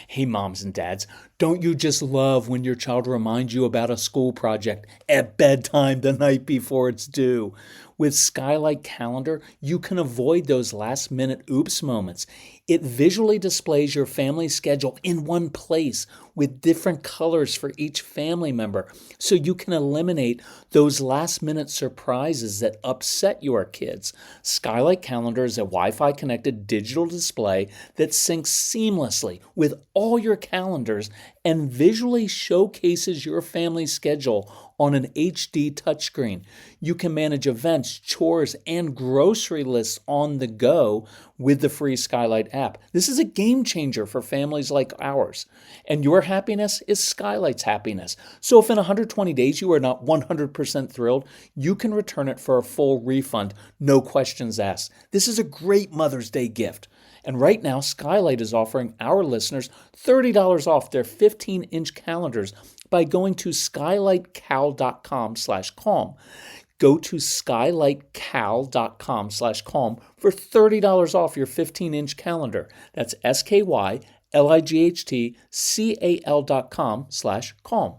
Hey, moms and dads, don't you just love when your child reminds you about a school project at bedtime the night before it's due? With Skylight Calendar, you can avoid those last minute oops moments. It visually displays your family schedule in one place with different colors for each family member, so you can eliminate those last minute surprises that upset your kids. Skylight Calendar is a Wi-Fi connected digital display that syncs seamlessly with all your calendars and visually showcases your family's schedule on an HD touchscreen. You can manage events, chores, and grocery lists on the go with the free Skylight app. This is a game changer for families like ours. And your happiness is Skylight's happiness. So if in 120 days you are not 100% thrilled, you can return it for a full refund, no questions asked. This is a great Mother's Day gift. And right now, Skylight is offering our listeners $30 off their 15-inch calendars by going to skylightcal.com/calm. Go to skylightcal.com/calm for $30 off your 15-inch calendar. That's skylightcal.com/calm.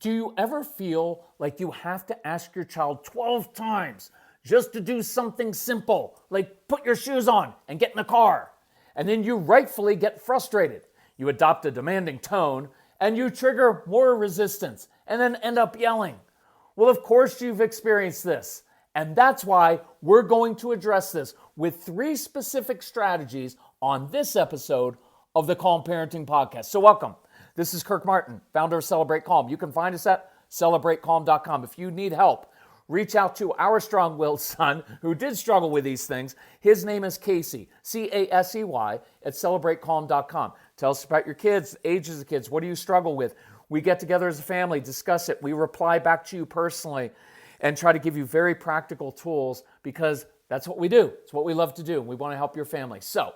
Do you ever feel like you have to ask your child 12 times just to do something simple, like put your shoes on and get in the car? And then you rightfully get frustrated. You adopt a demanding tone and you trigger more resistance and then end up yelling. Well, of course you've experienced this. And that's why we're going to address this with 3 specific strategies on this episode of the Calm Parenting Podcast. So welcome. This is Kirk Martin, founder of Celebrate Calm. You can find us at celebratecalm.com. If you need help, reach out to our strong-willed son who did struggle with these things. His name is Casey, C-A-S-E-Y, at celebratecalm.com. Tell us about your kids, ages of kids. What do you struggle with? We get together as a family, discuss it. We reply back to you personally and try to give you very practical tools because that's what we do. It's what we love to do. We want to help your family. So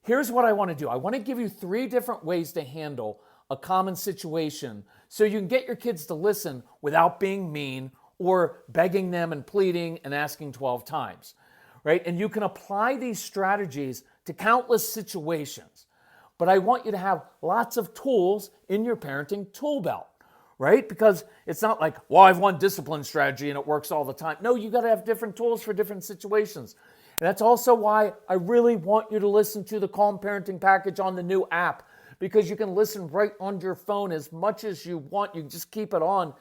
here's what I want to do. I want to give you 3 different ways to handle a common situation so you can get your kids to listen without being mean or begging them and pleading and asking 12 times, right? And you can apply these strategies to countless situations. But I want you to have lots of tools in your parenting tool belt, right? Because it's not like, well, I've one discipline strategy and it works all the time. No, you got to have different tools for different situations. And that's also why I really want you to listen to the Calm Parenting Package on the new app, because you can listen right on your phone as much as you want. You just keep it on.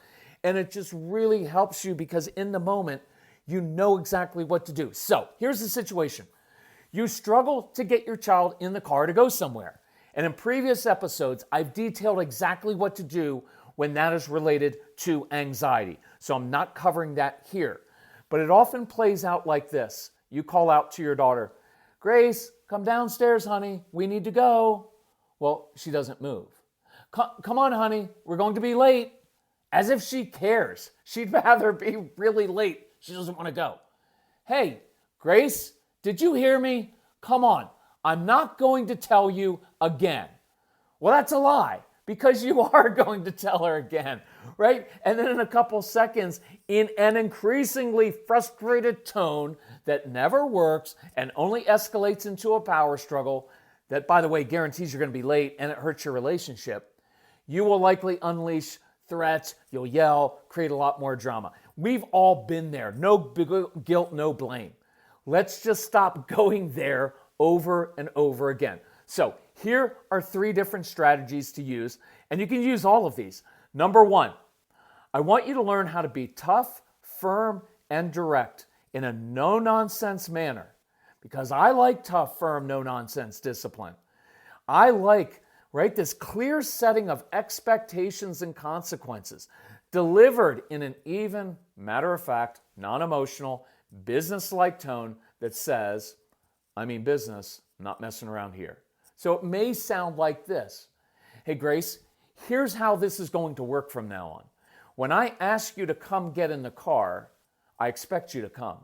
And it just really helps you because in the moment, you know exactly what to do. So here's the situation. You struggle to get your child in the car to go somewhere. And in previous episodes, I've detailed exactly what to do when that is related to anxiety. So I'm not covering that here. But it often plays out like this. You call out to your daughter, Grace, come downstairs, honey. We need to go. Well, she doesn't move. Come on, honey. We're going to be late. As if she cares. She'd rather be really late. She doesn't want to go. Hey, Grace, did you hear me? Come on. I'm not going to tell you again. Well, that's a lie because you are going to tell her again, right? And then in a couple seconds, in an increasingly frustrated tone that never works and only escalates into a power struggle that, by the way, guarantees you're going to be late and it hurts your relationship, you will likely unleash threats, you'll yell, create a lot more drama. We've all been there. No guilt, no blame. Let's just stop going there over and over again. So here are 3 different strategies to use, and you can use all of these. Number 1, I want you to learn how to be tough, firm, and direct in a no-nonsense manner, because I like tough, firm, no-nonsense discipline. I like this clear setting of expectations and consequences delivered in an even, matter-of-fact, non-emotional, business-like tone that says, I mean business, not messing around here. So it may sound like this. Hey, Grace, here's how this is going to work from now on. When I ask you to come get in the car, I expect you to come.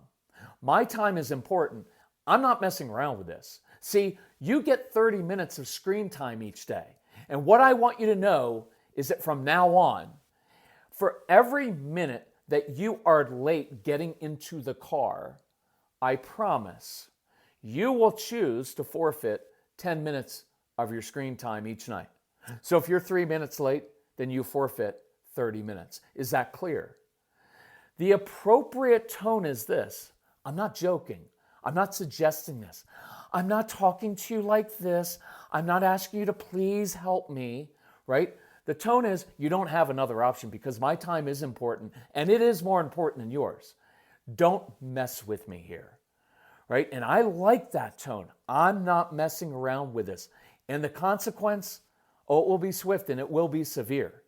My time is important. I'm not messing around with this. See, you get 30 minutes of screen time each day. And what I want you to know is that from now on, for every minute that you are late getting into the car, I promise you will choose to forfeit 10 minutes of your screen time each night. So if you're 3 minutes late, then you forfeit 30 minutes. Is that clear? The appropriate tone is this. I'm not joking. I'm not suggesting this. I'm not talking to you like this. I'm not asking you to please help me, right? The tone is you don't have another option because my time is important and it is more important than yours. Don't mess with me here, right? And I like that tone. I'm not messing around with this. And the consequence, it will be swift and it will be severe.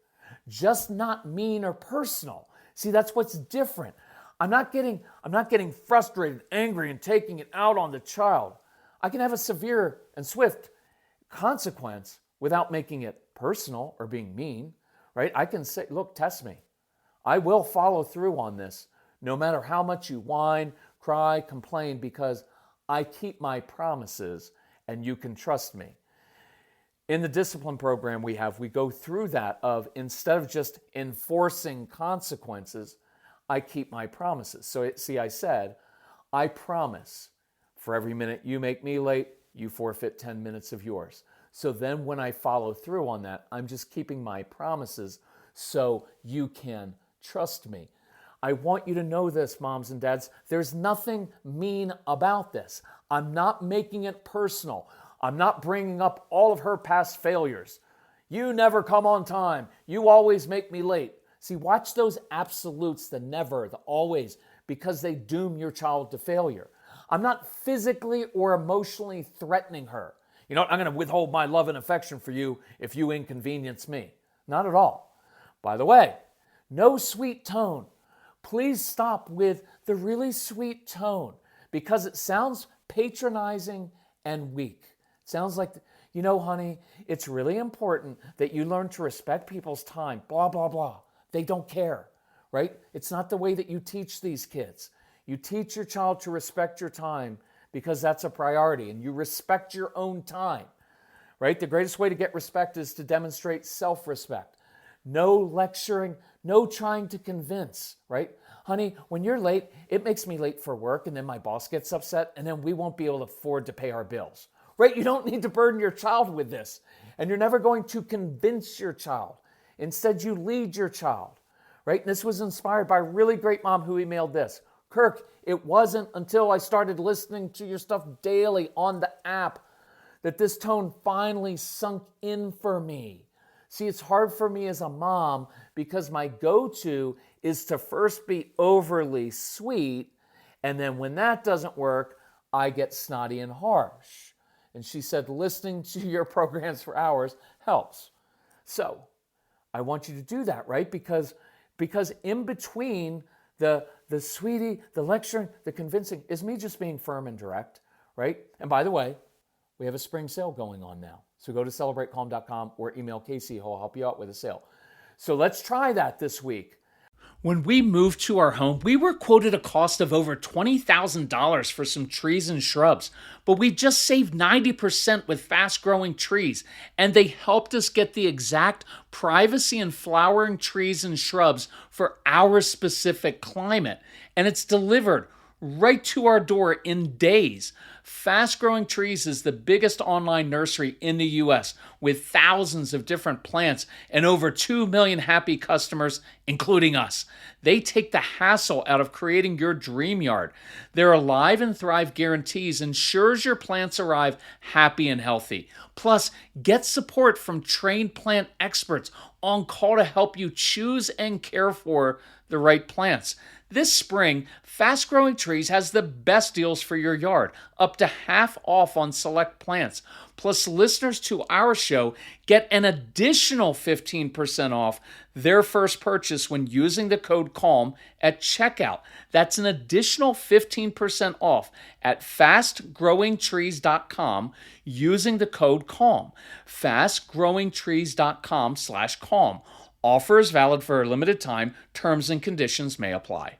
Just not mean or personal. See, that's what's different. I'm not getting frustrated, angry, and taking it out on the child. I can have a severe and swift consequence without making it personal or being mean, right? I can say, look, test me. I will follow through on this, no matter how much you whine, cry, complain, because I keep my promises and you can trust me. In the discipline program we go through that of instead of just enforcing consequences, I keep my promises. So see, I said, I promise for every minute you make me late, you forfeit 10 minutes of yours. So then when I follow through on that, I'm just keeping my promises so you can trust me. I want you to know this, moms and dads. There's nothing mean about this. I'm not making it personal. I'm not bringing up all of her past failures. You never come on time. You always make me late. See, watch those absolutes, the never, the always, because they doom your child to failure. I'm not physically or emotionally threatening her. You know, I'm going to withhold my love and affection for you if you inconvenience me. Not at all. By the way, no sweet tone. Please stop with the really sweet tone because it sounds patronizing and weak. It sounds like, you know, honey, it's really important that you learn to respect people's time, blah, blah, blah. They don't care, right? It's not the way that you teach these kids. You teach your child to respect your time because that's a priority, and you respect your own time, right? The greatest way to get respect is to demonstrate self-respect. No lecturing, no trying to convince, right? Honey, when you're late, it makes me late for work, and then my boss gets upset, and then we won't be able to afford to pay our bills, right? You don't need to burden your child with this, and you're never going to convince your child. Instead, you lead your child, right? And this was inspired by a really great mom who emailed this. Kirk, it wasn't until I started listening to your stuff daily on the app that this tone finally sunk in for me. See, it's hard for me as a mom because my go-to is to first be overly sweet, and then when that doesn't work, I get snotty and harsh. And she said, listening to your programs for hours helps. So I want you to do that, right? Because in between the sweetie, the lecturing, the convincing is me just being firm and direct, right? And by the way, we have a spring sale going on now. So go to celebratecalm.com or email Casey, who'll help you out with a sale. So let's try that this week. When we moved to our home, we were quoted a cost of over $20,000 for some trees and shrubs, but we just saved 90% with fast-growing trees, and they helped us get the exact privacy and flowering trees and shrubs for our specific climate, and it's delivered right to our door in days. Fast Growing Trees is the biggest online nursery in the U.S. with thousands of different plants and over 2 million happy customers, including us. They take the hassle out of creating your dream yard. Their Alive and Thrive guarantees ensures your plants arrive happy and healthy. Plus, get support from trained plant experts on call to help you choose and care for the right plants. This spring, Fast Growing Trees has the best deals for your yard, up to half off on select plants. Plus, listeners to our show get an additional 15% off their first purchase when using the code CALM at checkout. That's an additional 15% off at fastgrowingtrees.com using the code CALM. fastgrowingtrees.com/CALM. Offer is valid for a limited time. Terms and conditions may apply.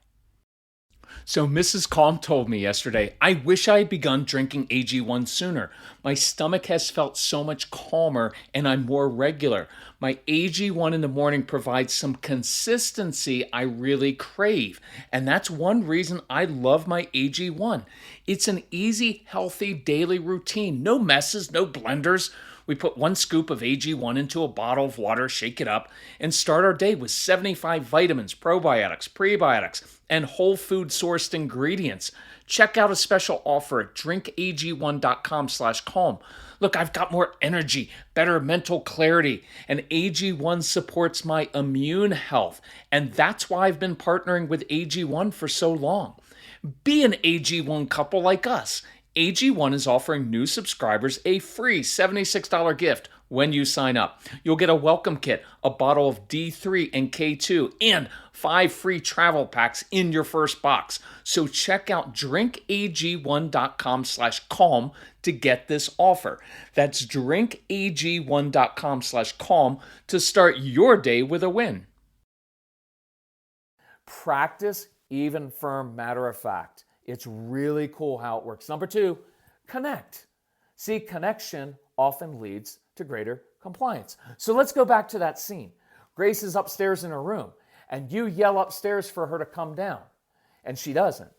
So Mrs. Calm told me yesterday, I wish I had begun drinking AG1 sooner, My stomach has felt so much calmer and I'm more regular. My AG1 in the morning provides some consistency I really crave. And that's one reason I love my AG1. It's an easy, healthy daily routine. No messes, no blenders. We put 1 scoop of AG1 into a bottle of water, shake it up, and start our day with 75 vitamins, probiotics, prebiotics, and whole food sourced ingredients. Check out a special offer at drinkag1.com/calm. Look, I've got more energy, better mental clarity, and AG1 supports my immune health. And that's why I've been partnering with AG1 for so long. Be an AG1 couple like us. AG1 is offering new subscribers a free $76 gift when you sign up. You'll get a welcome kit, a bottle of D3 and K2, and 5 free travel packs in your first box. So check out drinkag1.com/calm to get this offer. That's drinkag1.com/calm to start your day with a win. Practice even, firm, matter of fact. It's really cool how it works. Number 2, connect. See, connection often leads to greater compliance. So let's go back to that scene. Grace is upstairs in her room, and you yell upstairs for her to come down, and she doesn't.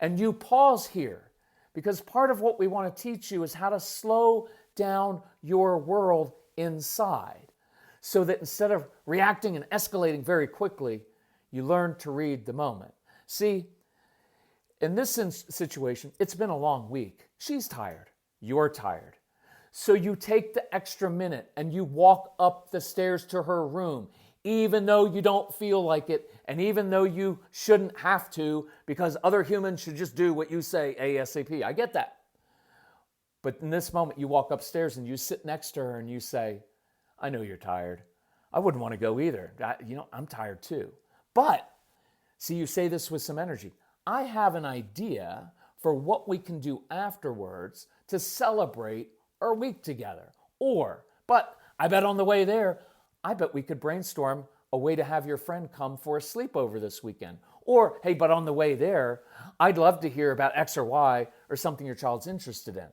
And you pause here, because part of what we want to teach you is how to slow down your world inside, so that instead of reacting and escalating very quickly, you learn to read the moment. See, in this situation, it's been a long week. She's tired. You're tired. So you take the extra minute and you walk up the stairs to her room, even though you don't feel like it, and even though you shouldn't have to, because other humans should just do what you say ASAP. I get that. But in this moment, you walk upstairs and you sit next to her and you say, I know you're tired. I wouldn't want to go either. I'm tired too. But, see, you say this with some energy. I have an idea for what we can do afterwards to celebrate our week together. But I bet on the way there, I bet we could brainstorm a way to have your friend come for a sleepover this weekend. Or, hey, but on the way there, I'd love to hear about X or Y or something your child's interested in.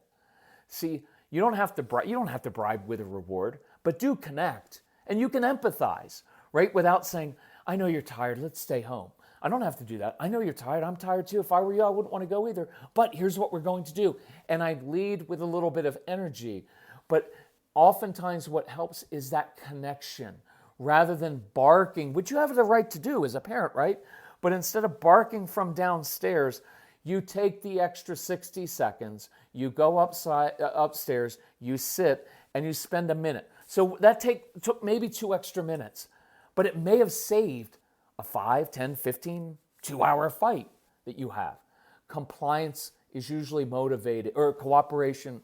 See, you don't have to bribe with a reward, but do connect. And you can empathize, right? Without saying, I know you're tired, let's stay home. I don't have to do that. I know you're tired. I'm tired too. If I were you, I wouldn't want to go either. But here's what we're going to do. And I'd lead with a little bit of energy. But oftentimes what helps is that connection rather than barking, which you have the right to do as a parent, right? But instead of barking from downstairs, you take the extra 60 seconds, you go upstairs, you sit, and you spend a minute. So that took maybe 2 extra minutes, but it may have saved a 5, 10, 15, 2-hour fight that you have. Compliance is usually motivated, or cooperation.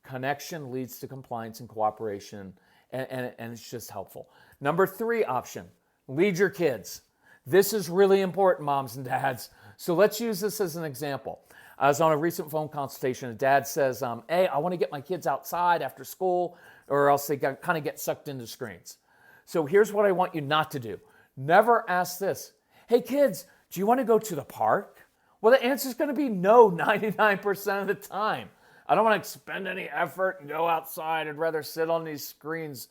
Connection leads to compliance and cooperation, and it's just helpful. Number 3 option, lead your kids. This is really important, moms and dads. So let's use this as an example. I was on a recent phone consultation. A dad says, hey, I want to get my kids outside after school, or else they kind of get sucked into screens. So here's what I want you not to do. Never ask this. Hey kids, do you want to go to the park? Well, the answer is going to be no 99% of the time. I don't want to expend any effort and go outside. I'd rather sit on these screens,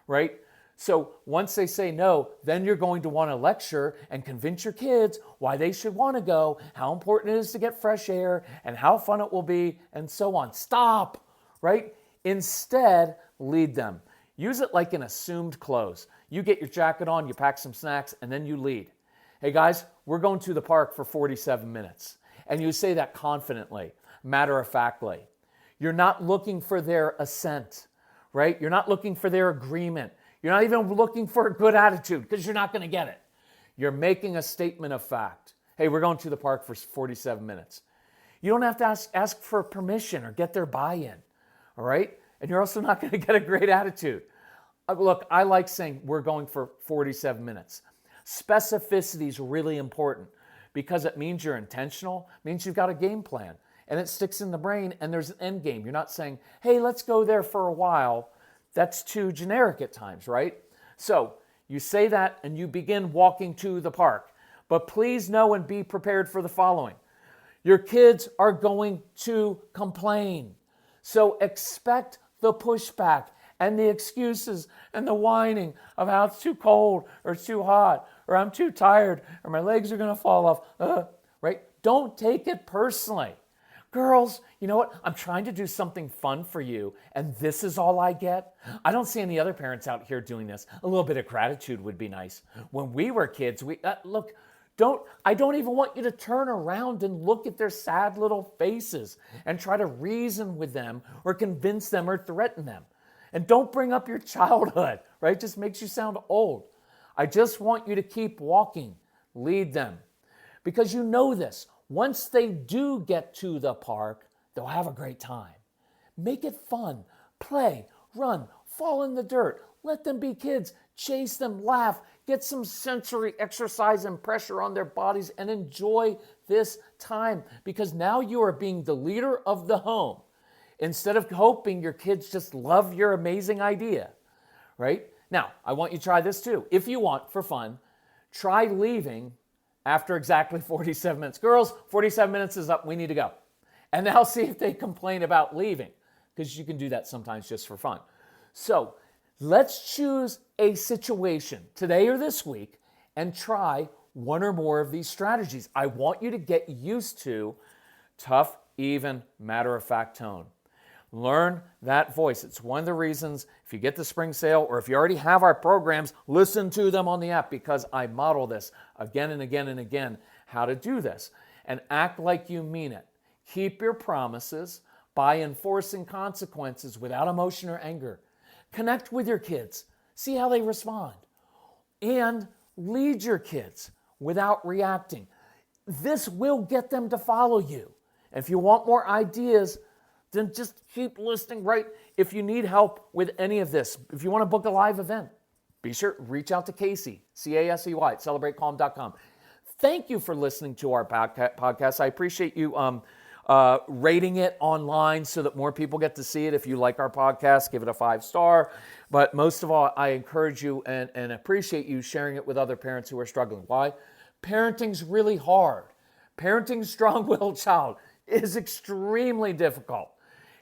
right? So once they say no, then you're going to want to lecture and convince your kids why they should want to go, how important it is to get fresh air, and how fun it will be, and so on. Stop, right? Instead, lead them. Use it like an assumed close. You get your jacket on, you pack some snacks, and then you lead. Hey guys, we're going to the park for 47 minutes. And you say that confidently, matter-of-factly. You're not looking for their assent, right? You're not looking for their agreement. You're not even looking for a good attitude because you're not going to get it. You're making a statement of fact. Hey, we're going to the park for 47 minutes. You don't have to ask for permission or get their buy-in, all right? And you're also not going to get a great attitude. Look, I like saying we're going for 47 minutes. Specificity is really important because it means you're intentional, means you've got a game plan, and it sticks in the brain, and there's an end game. You're not saying, hey, let's go there for a while. That's too generic at times, right? So you say that, and you begin walking to the park. But please know and be prepared for the following. Your kids are going to complain. So expect the pushback and the excuses and the whining of how it's too cold or it's too hot or I'm too tired or my legs are going to fall off. Right? Don't take it personally. Girls, you know what? I'm trying to do something fun for you, and this is all I get. I don't see any other parents out here doing this. A little bit of gratitude would be nice. When we were kids, I don't even want you to turn around and look at their sad little faces and try to reason with them or convince them or threaten them. And don't bring up your childhood, right? It just makes you sound old. I just want you to keep walking. Lead them. Because you know this. Once they do get to the park, they'll have a great time. Make it fun. Play, run, fall in the dirt. Let them be kids. Chase them, laugh, get some sensory exercise and pressure on their bodies and enjoy this time because now you are being the leader of the home instead of hoping your kids just love your amazing idea, right? Now, I want you to try this too. If you want, for fun, try leaving after exactly 47 minutes. Girls, 47 minutes is up. We need to go. And now see if they complain about leaving because you can do that sometimes just for fun. So let's choose a situation today or this week and try one or more of these strategies. I want you to get used to tough, even, matter-of-fact tone. Learn that voice. It's one of the reasons if you get the spring sale or if you already have our programs, listen to them on the app because I model this again and again and again, how to do this. And act like you mean it. Keep your promises by enforcing consequences without emotion or anger. Connect with your kids. See how they respond. And lead your kids without reacting. This will get them to follow you. And if you want more ideas, then just keep listening, right? If you need help with any of this, if you want to book a live event, be sure reach out to Casey, C-A-S-E-Y, at celebratecalm.com. Thank you for listening to our podcast. I appreciate you rating it online so that more people get to see it. If you like our podcast, give it a 5-star. But most of all, I encourage you and appreciate you sharing it with other parents who are struggling. Why? Parenting's really hard. Parenting a strong-willed child is extremely difficult.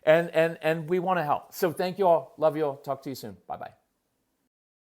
And we want to help. So thank you all. Love you all. Talk to you soon. Bye-bye.